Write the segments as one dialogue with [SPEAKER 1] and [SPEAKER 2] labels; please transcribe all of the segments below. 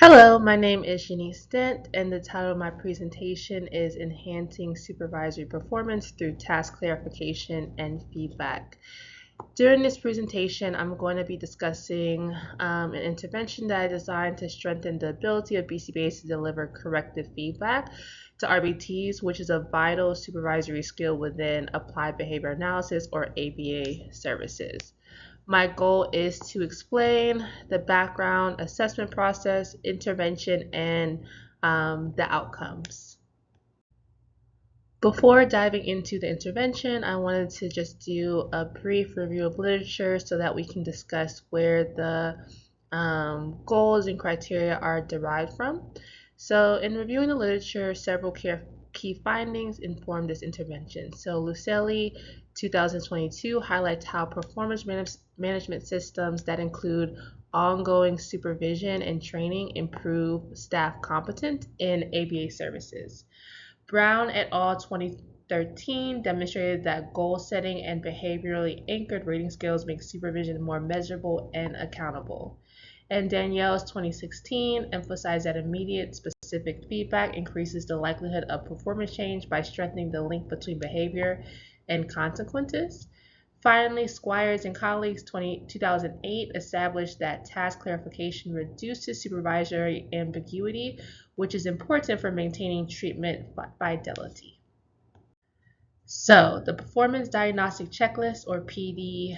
[SPEAKER 1] Hello, my name is Janice Dent, and the title of my presentation is Enhancing Supervisory Performance Through Task Clarification and Feedback. During this presentation, I'm going to be discussing an intervention that I designed to strengthen the ability of BCBAs to deliver corrective feedback to RBTs, which is a vital supervisory skill within Applied Behavior Analysis or ABA services. My goal is to explain the background, assessment process, intervention, and the outcomes. Before diving into the intervention, I wanted to just do a brief review of literature so that we can discuss where the goals and criteria are derived from. So in reviewing the literature, several key findings inform this intervention. So Lucelli 2022 highlights how performance management systems that include ongoing supervision and training improve staff competence in ABA services. Brown et al. 2013 demonstrated that goal setting and behaviorally anchored rating scales make supervision more measurable and accountable. And Danielle's 2016 emphasized that immediate specific feedback increases the likelihood of performance change by strengthening the link between behavior and consequences. Finally, Squires and colleagues 2008 established that task clarification reduces supervisory ambiguity, which is important for maintaining treatment fidelity. So, the Performance Diagnostic Checklist, or PDCHS,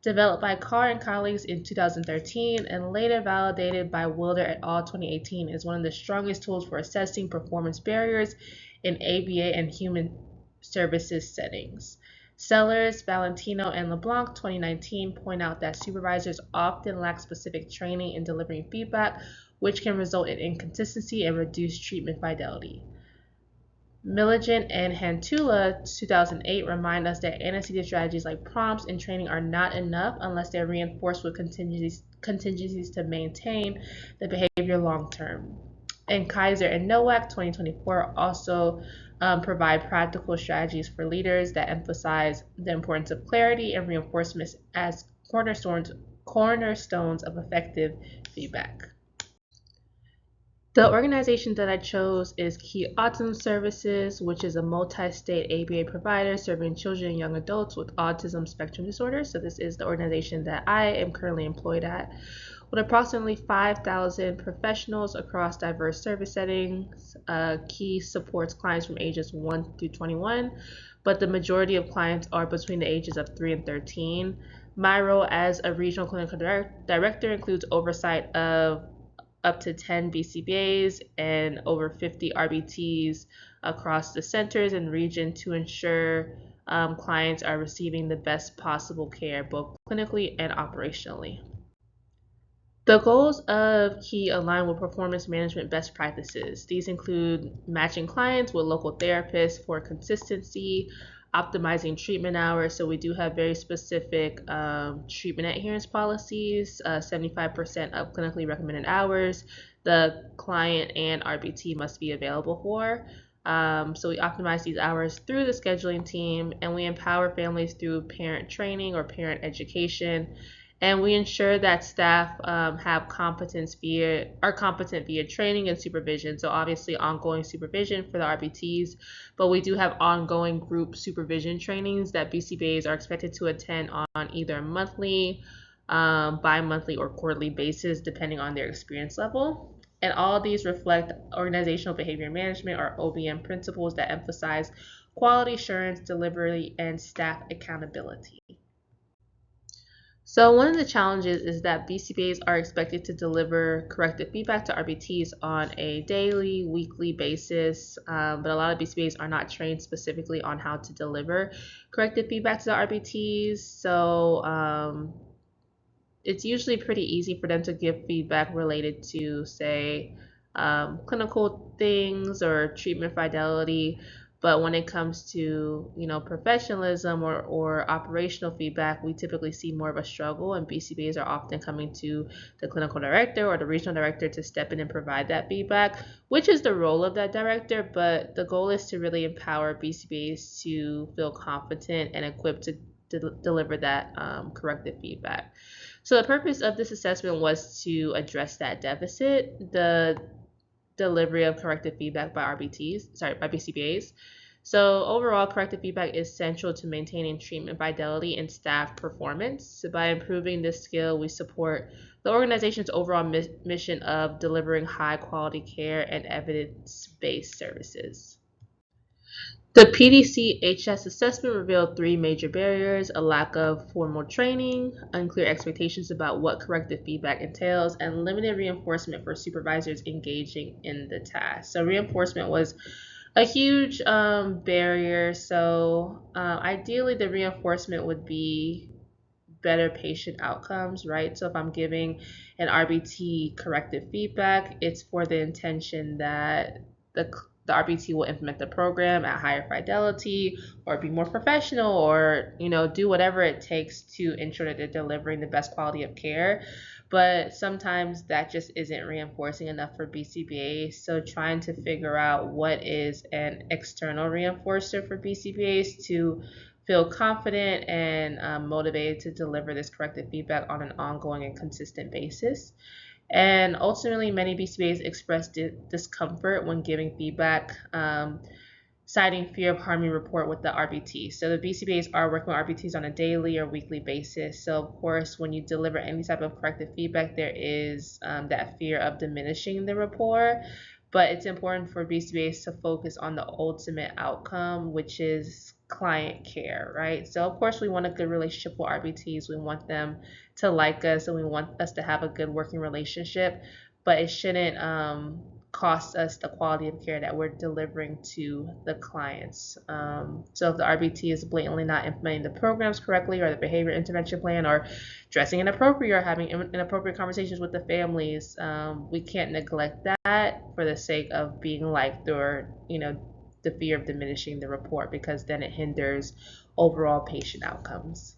[SPEAKER 1] developed by Carr and colleagues in 2013 and later validated by Wilder et al. 2018, is one of the strongest tools for assessing performance barriers in ABA and human services settings. Sellers, Valentino, and LeBlanc 2019 point out that supervisors often lack specific training in delivering feedback, which can result in inconsistency and reduced treatment fidelity. Milligan and Hantula 2008 remind us that antecedent strategies like prompts and training are not enough unless they're reinforced with contingencies to maintain the behavior long term. And Kaiser and Nowak 2024 also provide practical strategies for leaders that emphasize the importance of clarity and reinforcements as cornerstones of effective feedback. The organization that I chose is Key Autism Services, which is a multi-state ABA provider serving children and young adults with autism spectrum disorder. So this is the organization that I am currently employed at, with approximately 5,000 professionals across diverse service settings. Key supports clients from ages 1 through 21, but the majority of clients are between the ages of 3 and 13. My role as a regional clinical director includes oversight of up to 10 BCBAs and over 50 RBTs across the centers and region to ensure clients are receiving the best possible care, both clinically and operationally. The goals of Key align with performance management best practices. These include matching clients with local therapists for consistency, optimizing treatment hours. So we do have very specific treatment adherence policies, 75% of clinically recommended hours the client and RBT must be available for. So we optimize these hours through the scheduling team, and we empower families through parent training or parent education. And we ensure that staff are competent via training and supervision. So obviously ongoing supervision for the RBTs, but we do have ongoing group supervision trainings that BCBAs are expected to attend on either a monthly, bi-monthly, or quarterly basis, depending on their experience level. And all of these reflect organizational behavior management, or OBM, principles that emphasize quality assurance, delivery, and staff accountability. So one of the challenges is that BCBAs are expected to deliver corrective feedback to RBTs on a daily, weekly basis, but a lot of BCBAs are not trained specifically on how to deliver corrective feedback to the RBTs. So it's usually pretty easy for them to give feedback related to, say, clinical things or treatment fidelity. But when it comes to professionalism or operational feedback, we typically see more of a struggle, and BCBAs are often coming to the clinical director or the regional director to step in and provide that feedback, which is the role of that director. But the goal is to really empower BCBAs to feel confident and equipped to deliver that corrective feedback. So the purpose of this assessment was to address that deficit, the delivery of corrective feedback by by BCBAs. So overall, corrective feedback is central to maintaining treatment fidelity and staff performance. So by improving this skill, we support the organization's overall mission of delivering high quality care and evidence-based services. The PDCHS assessment revealed three major barriers: a lack of formal training, unclear expectations about what corrective feedback entails, and limited reinforcement for supervisors engaging in the task. So, reinforcement was a huge barrier. So, ideally, the reinforcement would be better patient outcomes, right? So, if I'm giving an RBT corrective feedback, it's for the intention that the RBT will implement the program at higher fidelity or be more professional or, do whatever it takes to ensure that they're delivering the best quality of care. But sometimes that just isn't reinforcing enough for BCBAs. So trying to figure out what is an external reinforcer for BCBAs to feel confident and motivated to deliver this corrective feedback on an ongoing and consistent basis. And ultimately, many BCBAs express discomfort when giving feedback, citing fear of harming report with the RBT. So the BCBAs are working with RBTs on a daily or weekly basis. So of course, when you deliver any type of corrective feedback, there is that fear of diminishing the rapport. But it's important for BCBAs to focus on the ultimate outcome, which is client care, right? So of course we want a good relationship with RBTs. We want them to like us and we want us to have a good working relationship, but it shouldn't cost us the quality of care that we're delivering to the clients. So if the RBT is blatantly not implementing the programs correctly or the behavior intervention plan or dressing inappropriate or having inappropriate conversations with the families, we can't neglect that for the sake of being liked or, the fear of diminishing the report, because then it hinders overall patient outcomes.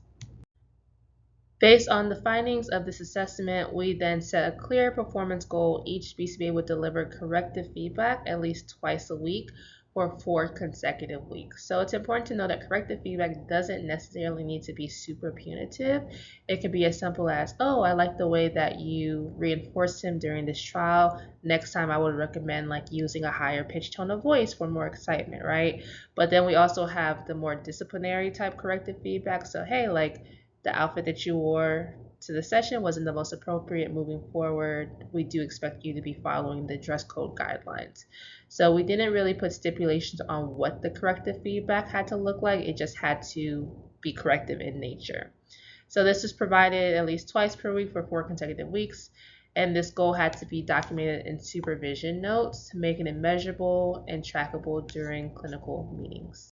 [SPEAKER 1] Based on the findings of this assessment, we then set a clear performance goal. Each BCBA would deliver corrective feedback at least twice a week for 4 consecutive weeks. So it's important to know that corrective feedback doesn't necessarily need to be super punitive. It can be as simple as, oh, I like the way that you reinforced him during this trial. Next time I would recommend using a higher pitched tone of voice for more excitement, right? But then we also have the more disciplinary type corrective feedback. So hey, the outfit that you wore to the session wasn't the most appropriate. Moving forward, we do expect you to be following the dress code guidelines. So we didn't really put stipulations on what the corrective feedback had to look like. It just had to be corrective in nature. So this is provided at least twice per week for 4 consecutive weeks. And this goal had to be documented in supervision notes, making it measurable and trackable during clinical meetings.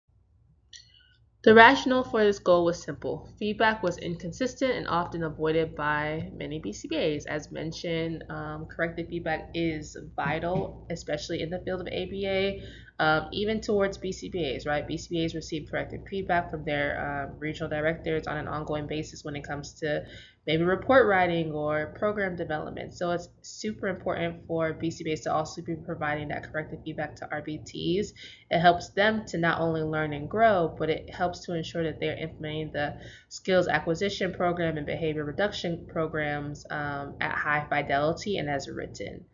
[SPEAKER 1] The rationale for this goal was simple. Feedback was inconsistent and often avoided by many BCBAs. As mentioned, corrective feedback is vital, especially in the field of ABA, even towards BCBAs, right? BCBAs receive corrective feedback from their regional directors on an ongoing basis when it comes to maybe report writing or program development. So it's super important for BCBAs to also be providing that corrective feedback to RBTs. It helps them to not only learn and grow, but it helps to ensure that they're implementing the skills acquisition program and behavior reduction programs at high fidelity and as written.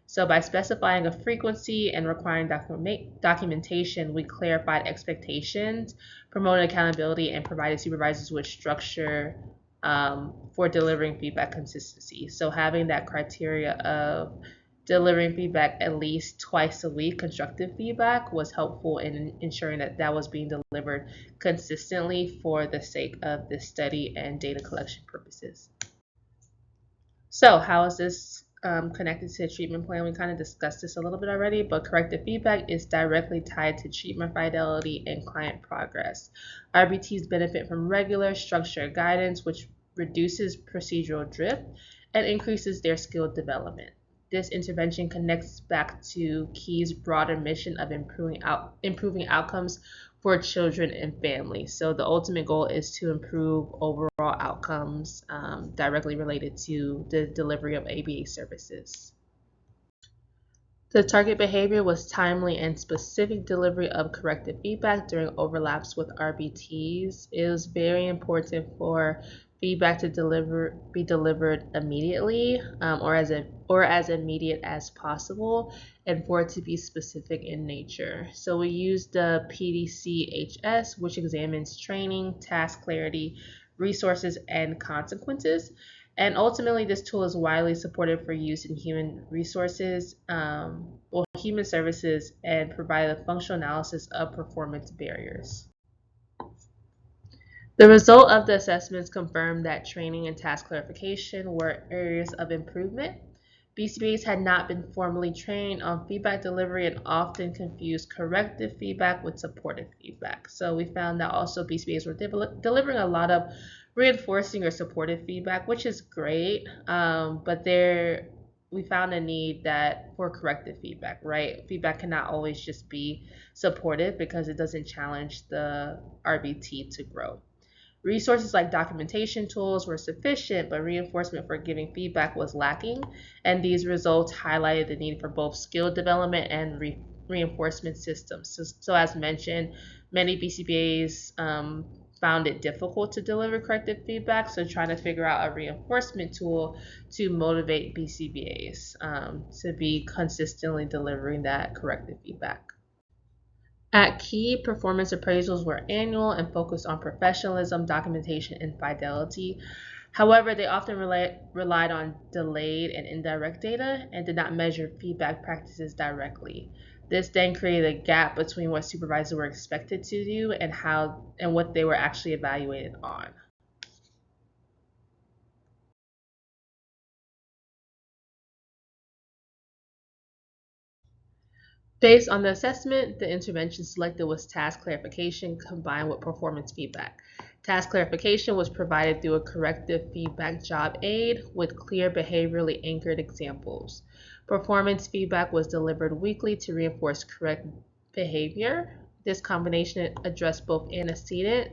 [SPEAKER 1] So by specifying a frequency and requiring documentation, we clarified expectations, promoted accountability, and provided supervisors with structure for delivering feedback consistency. So having that criteria of delivering feedback at least twice a week, constructive feedback, was helpful in ensuring that that was being delivered consistently for the sake of this study and data collection purposes. So how is this connected to a treatment plan? We kind of discussed this a little bit already, but corrective feedback is directly tied to treatment fidelity and client progress. RBTs benefit from regular, structured guidance, which reduces procedural drift and increases their skill development. This intervention connects back to KEY's broader mission of improving outcomes for children and families. So the ultimate goal is to improve overall outcomes directly related to the delivery of ABA services. The target behavior was timely and specific delivery of corrective feedback during overlaps with RBTs. It was very important for feedback to be delivered immediately, or as immediate as possible, and for it to be specific in nature. So we use the PDCHS, which examines training, task clarity, resources, and consequences. And ultimately, this tool is widely supported for use in human resources, human services, and provide a functional analysis of performance barriers. The result of the assessments confirmed that training and task clarification were areas of improvement. BCBAs had not been formally trained on feedback delivery and often confused corrective feedback with supportive feedback. So we found that also BCBAs were delivering a lot of reinforcing or supportive feedback, which is great, but we found a need that for corrective feedback, right? Feedback cannot always just be supportive because it doesn't challenge the RBT to grow. Resources like documentation tools were sufficient, but reinforcement for giving feedback was lacking, and these results highlighted the need for both skill development and reinforcement systems. So as mentioned, many BCBAs found it difficult to deliver corrective feedback, so trying to figure out a reinforcement tool to motivate BCBAs to be consistently delivering that corrective feedback. At Key, performance appraisals were annual and focused on professionalism, documentation, and fidelity. However, they often relied on delayed and indirect data and did not measure feedback practices directly. This then created a gap between what supervisors were expected to do and what they were actually evaluated on. Based on the assessment, the intervention selected was task clarification combined with performance feedback. Task clarification was provided through a corrective feedback job aid with clear behaviorally anchored examples. Performance feedback was delivered weekly to reinforce correct behavior. This combination addressed both antecedent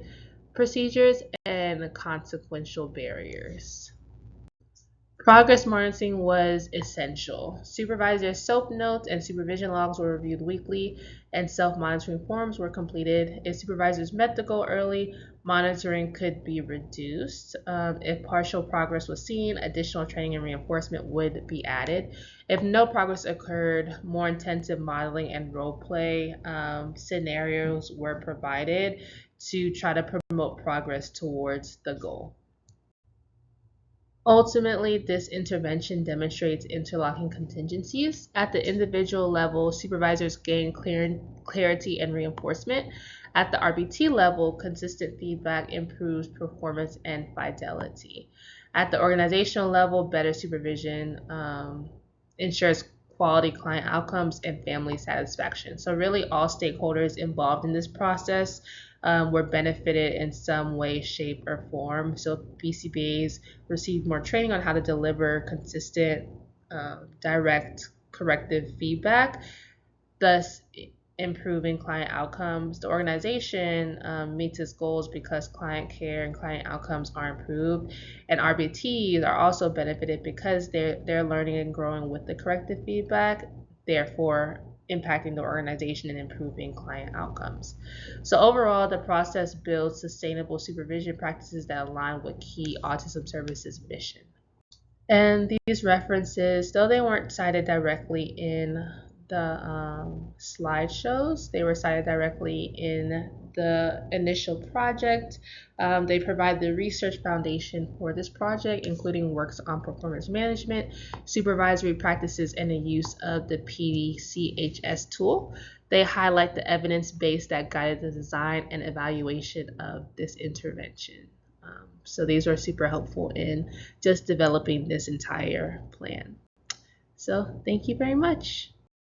[SPEAKER 1] procedures and consequential barriers. Progress monitoring was essential. Supervisor self notes and supervision logs were reviewed weekly, and self monitoring forms were completed. If supervisors met the goal early, monitoring could be reduced. If partial progress was seen, additional training and reinforcement would be added. If no progress occurred, more intensive modeling and role play scenarios were provided to try to promote progress towards the goal. Ultimately, this intervention demonstrates interlocking contingencies. At the individual level, supervisors gain clarity and reinforcement. At the RBT level, consistent feedback improves performance and fidelity. At the organizational level, better supervision ensures quality client outcomes and family satisfaction. So really all stakeholders involved in this process were benefited in some way, shape, or form. So BCBAs received more training on how to deliver consistent, direct, corrective feedback, thus improving client outcomes. The organization meets its goals because client care and client outcomes are improved, and RBTs are also benefited because they're learning and growing with the corrective feedback, therefore impacting the organization and improving client outcomes. So overall, the process builds sustainable supervision practices that align with Key Autism Services mission. And these references, though they weren't cited directly in the slideshows, they were cited directly in the initial project. They provide the research foundation for this project, including works on performance management, supervisory practices, and the use of the PDCHS tool. They highlight the evidence base that guided the design and evaluation of this intervention. So these are super helpful in just developing this entire plan. So thank you very much.